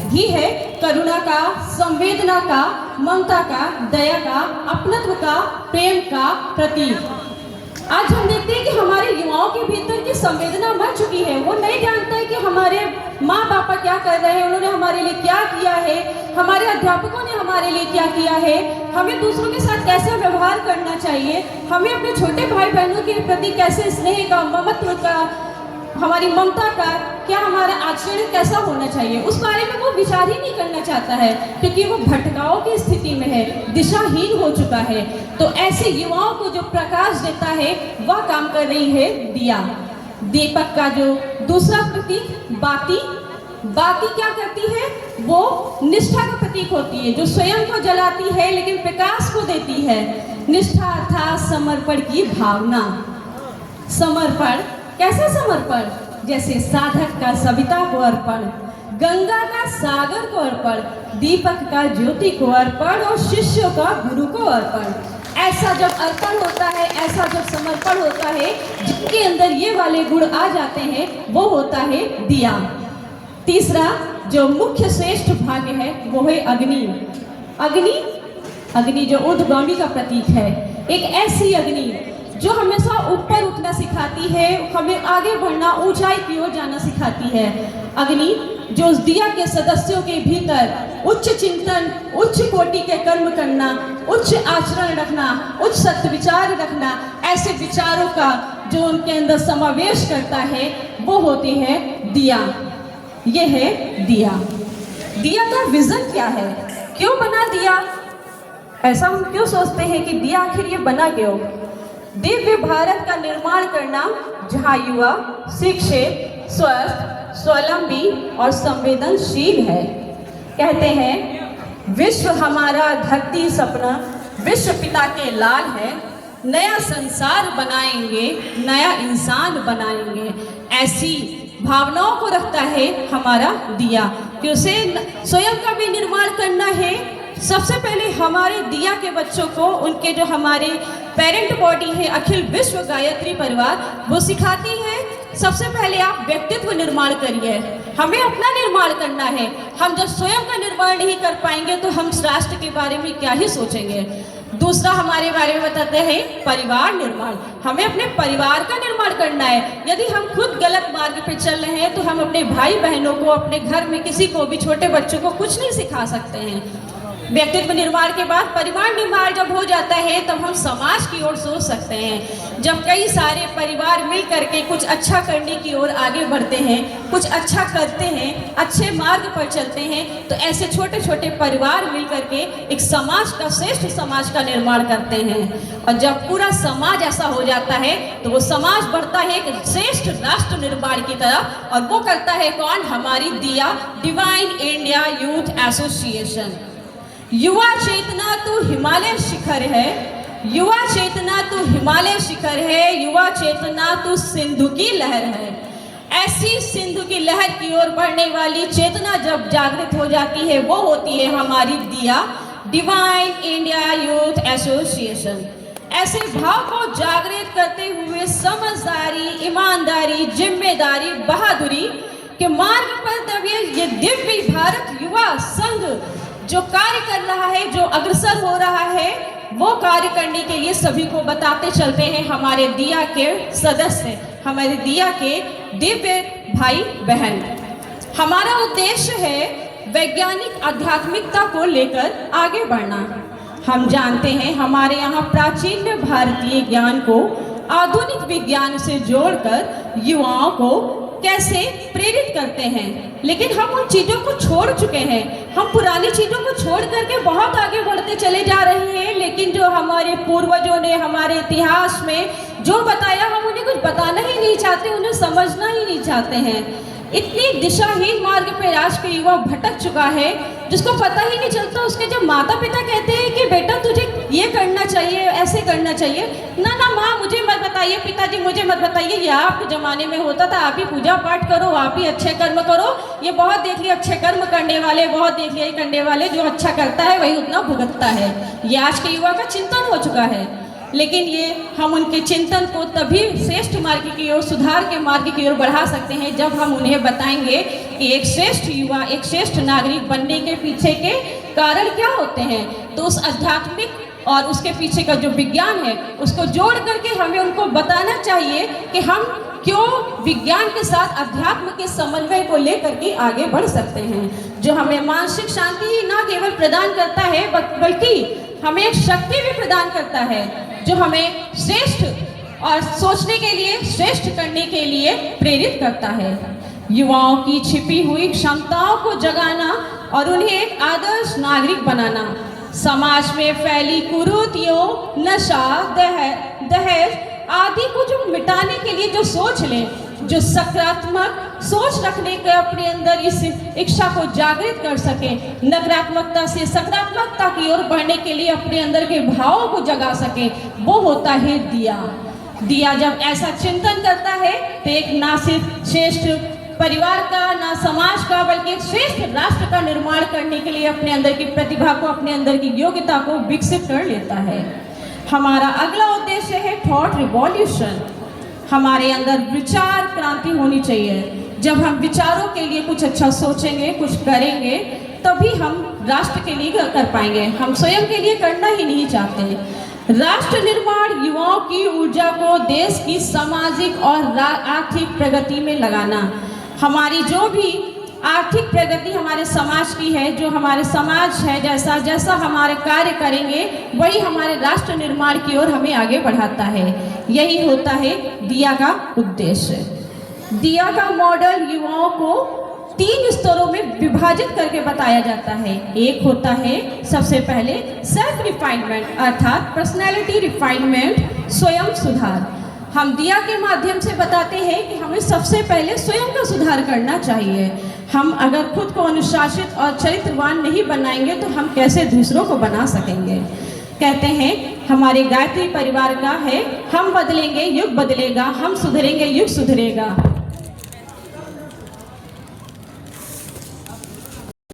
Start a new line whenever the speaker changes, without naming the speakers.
घी है करुणा का, संवेदना का, ममता का, दया का, अपनत्व का, प्रेम का प्रतीक। आज हम देखते हैं कि हमारे युवाओं के भीतर की संवेदना मर चुकी है। वो नहीं जानता है कि हमारे माँ बापा क्या कर रहे हैं, उन्होंने हमारे लिए क्या किया है, हमारे अध्यापकों ने हमारे लिए क्या किया है, हमें दूसरों के साथ कैसे व्यवहार करना चाहिए, हमें अपने छोटे भाई बहनों के प्रति कैसे स्नेह का, ममत्व का, हमारी ममता का, क्या हमारा आचरण कैसा होना चाहिए, उस बारे में वो विचार ही नहीं करना चाहता है, क्योंकि वो भटकाव की स्थिति में है, दिशाहीन हो चुका है। तो ऐसे युवाओं को जो प्रकाश देता है वह काम कर रही है दिया। दीपक का जो दूसरा प्रतीक बाती, बाती क्या करती है? वो निष्ठा का प्रतीक होती है, जो स्वयं को जलाती है लेकिन प्रकाश को देती है। निष्ठा अर्थात समर्पण की भावना। समर्पण, कैसा समर्पण? जैसे साधक का सविता को अर्पण, गंगा का सागर को अर्पण, दीपक का ज्योति को अर्पण और शिष्यों का गुरु को अर्पण। ऐसा जब अर्पण होता है, ऐसा जब समर्पण होता है, जिनके अंदर ये वाले गुण आ जाते हैं, वो होता है दिया। तीसरा जो मुख्य श्रेष्ठ भाग्य है वो है अग्नि। अग्नि, अग्नि जो ऊर्ध्वगामी का प्रतीक है, एक ऐसी अग्नि जो हमेशा ऊपर उठना सिखाती है, हमें आगे बढ़ना, ऊंचाई की ओर जाना सिखाती है। अग्नि जो उस दिया के सदस्यों के भीतर उच्च चिंतन, उच्च कोटि के कर्म करना, उच्च आचरण रखना, उच्च सत्य विचार रखना, ऐसे विचारों का जो उनके अंदर समावेश करता है, वो होती है दिया। ये है दिया। दिया का विजन क्या है? क्यों बना दिया? ऐसा हम क्यों सोचते हैं कि दिया आखिर ये बना क्यों? दिव्य भारत का निर्माण करना, जहाँ युवा शिक्षित, स्वस्थ, स्वावलंबी और संवेदनशील है। कहते हैं विश्व हमारा धरती सपना, विश्व पिता के लाल है, नया संसार बनाएंगे, नया इंसान बनाएंगे। ऐसी भावनाओं को रखता है हमारा दिया कि उसे स्वयं का भी निर्माण करना है। सबसे पहले हमारे दिया के बच्चों को, उनके जो हमारे पेरेंट बॉडी है अखिल विश्व गायत्री परिवार, वो सिखाती है सबसे पहले आप व्यक्तित्व निर्माण करिए, हमें अपना निर्माण करना है। हम जब स्वयं का निर्माण नहीं कर पाएंगे तो हम राष्ट्र के बारे में क्या ही सोचेंगे। दूसरा हमारे बारे में बताते हैं परिवार निर्माण, हमें अपने परिवार का निर्माण करना है। यदि हम खुद गलत मार्ग पे चल रहे हैं तो हम अपने भाई बहनों को, अपने घर में किसी को भी, छोटे बच्चों को कुछ नहीं सिखा सकते हैं। व्यक्तित्व निर्माण के बाद परिवार निर्माण जब हो जाता है तब हम समाज की ओर सोच सकते हैं। जब कई सारे परिवार मिल करके कुछ अच्छा करने की ओर आगे बढ़ते हैं, कुछ अच्छा करते हैं, अच्छे मार्ग पर चलते हैं, तो ऐसे छोटे छोटे परिवार मिल करके एक समाज का, श्रेष्ठ समाज का निर्माण करते हैं। और जब पूरा समाज ऐसा हो जाता है तो वो समाज बढ़ता है एक श्रेष्ठ राष्ट्र निर्माण की तरफ, और वो करता है कौन? हमारी दिया, डिवाइन इंडिया यूथ एसोसिएशन। युवा चेतना तो हिमालय शिखर है, युवा चेतना तो हिमालय शिखर है, युवा चेतना तो सिंधु की लहर है। ऐसी सिंधु की लहर की ओर बढ़ने वाली चेतना जब जागृत हो जाती है, वो होती है हमारी दिया, डिवाइन इंडिया यूथ एसोसिएशन। ऐसे भाव को जागृत करते हुए समझदारी, ईमानदारी, जिम्मेदारी, बहादुरी के मार्ग पर तब ये दिव्य भारत युवा संघ जो कार्य कर रहा है, जो अग्रसर हो रहा है, वो कार्य करने के लिए सभी को बताते चलते हैं हमारे दिया के सदस्य, हमारे दिया के दिव्य भाई बहन। हमारा उद्देश्य है वैज्ञानिक आध्यात्मिकता को लेकर आगे बढ़ना। हम जानते हैं हमारे यहाँ प्राचीन भारतीय ज्ञान को आधुनिक विज्ञान से जोड़कर युवाओं को कैसे प्रेरित करते हैं, लेकिन हम उन चीज़ों को छोड़ चुके हैं। हम पुरानी चीज़ों को छोड़ करके बहुत आगे बढ़ते चले जा रहे हैं, लेकिन जो हमारे पूर्वजों ने हमारे इतिहास में जो बताया, हम उन्हें कुछ बताना ही नहीं चाहते, उन्हें समझना ही नहीं चाहते हैं। इतनी दिशाहीन मार्ग पे आज के युवा भटक चुका है, जिसको पता ही नहीं चलता। उसके जब माता पिता कहते हैं कि बेटा तुझे ये करना चाहिए, ऐसे करना चाहिए, ना ना माँ मुझे मत बताइए, पिताजी मुझे मत बताइए, ये आपके ज़माने में होता था, आप ही पूजा पाठ करो, आप ही अच्छे कर्म करो। ये बहुत देख लिया अच्छे कर्म करने वाले, बहुत देख लिया करने वाले, जो अच्छा करता है वही उतना भुगतता है। ये आज के युवा का चिंतन हो चुका है। लेकिन ये हम उनके चिंतन को तभी श्रेष्ठ मार्ग की ओर, सुधार के मार्ग की ओर बढ़ा सकते हैं जब हम उन्हें बताएंगे कि एक श्रेष्ठ युवा, एक श्रेष्ठ नागरिक बनने के पीछे के कारण क्या होते हैं। तो उस आध्यात्मिक और उसके पीछे का जो विज्ञान है उसको जोड़ करके हमें उनको बताना चाहिए कि हम क्यों विज्ञान के साथ अध्यात्म के समन्वय को लेकर के आगे बढ़ सकते हैं, जो हमें मानसिक शांति न केवल प्रदान करता है बल्कि हमें एक शक्ति भी प्रदान करता है, जो हमें श्रेष्ठ और सोचने के लिए, श्रेष्ठ करने के लिए प्रेरित करता है। युवाओं की छिपी हुई क्षमताओं को जगाना और उन्हें एक आदर्श नागरिक बनाना, समाज में फैली कुरीतियों, नशा, दहेज आदि को जो मिटाने के लिए जो सोच लें, जो सकारात्मक सोच रखने के अपने अंदर इस इच्छा को जागृत कर सके, नकारात्मकता से सकारात्मकता की ओर बढ़ने के लिए अपने अंदर के भावों को जगा सके, वो होता है दिया। दिया जब ऐसा चिंतन करता है तो एक ना सिर्फ श्रेष्ठ परिवार का, ना समाज का, बल्कि एक श्रेष्ठ राष्ट्र का निर्माण करने के लिए अपने अंदर की प्रतिभा को, अपने अंदर की योग्यता को विकसित कर लेता है। हमारा अगला उद्देश्य है थॉट रिवॉल्यूशन। हमारे अंदर विचार क्रांति होनी चाहिए। जब हम विचारों के लिए कुछ अच्छा सोचेंगे, कुछ करेंगे, तभी हम राष्ट्र के लिए कर पाएंगे। हम स्वयं के लिए करना ही नहीं चाहते। राष्ट्र निर्माण युवाओं की ऊर्जा को देश की सामाजिक और आर्थिक प्रगति में लगाना। हमारी जो भी आर्थिक प्रगति हमारे समाज की है, जो हमारे समाज है, जैसा जैसा हमारे कार्य करेंगे वही हमारे राष्ट्र निर्माण की ओर हमें आगे बढ़ाता है। यही होता है दिया का उद्देश्य। दिया का मॉडल युवाओं को 3 स्तरों में विभाजित करके बताया जाता है। एक होता है सबसे पहले सेल्फ रिफाइनमेंट, अर्थात पर्सनैलिटी रिफाइनमेंट, स्वयं सुधार। हम दिया के माध्यम से बताते हैं कि हमें सबसे पहले स्वयं का सुधार करना चाहिए। हम अगर खुद को अनुशासित और चरित्रवान नहीं बनाएंगे तो हम कैसे दूसरों को बना सकेंगे। कहते हैं हमारे गायत्री परिवार का है, हम बदलेंगे युग बदलेगा, हम सुधरेंगे युग सुधरेगा।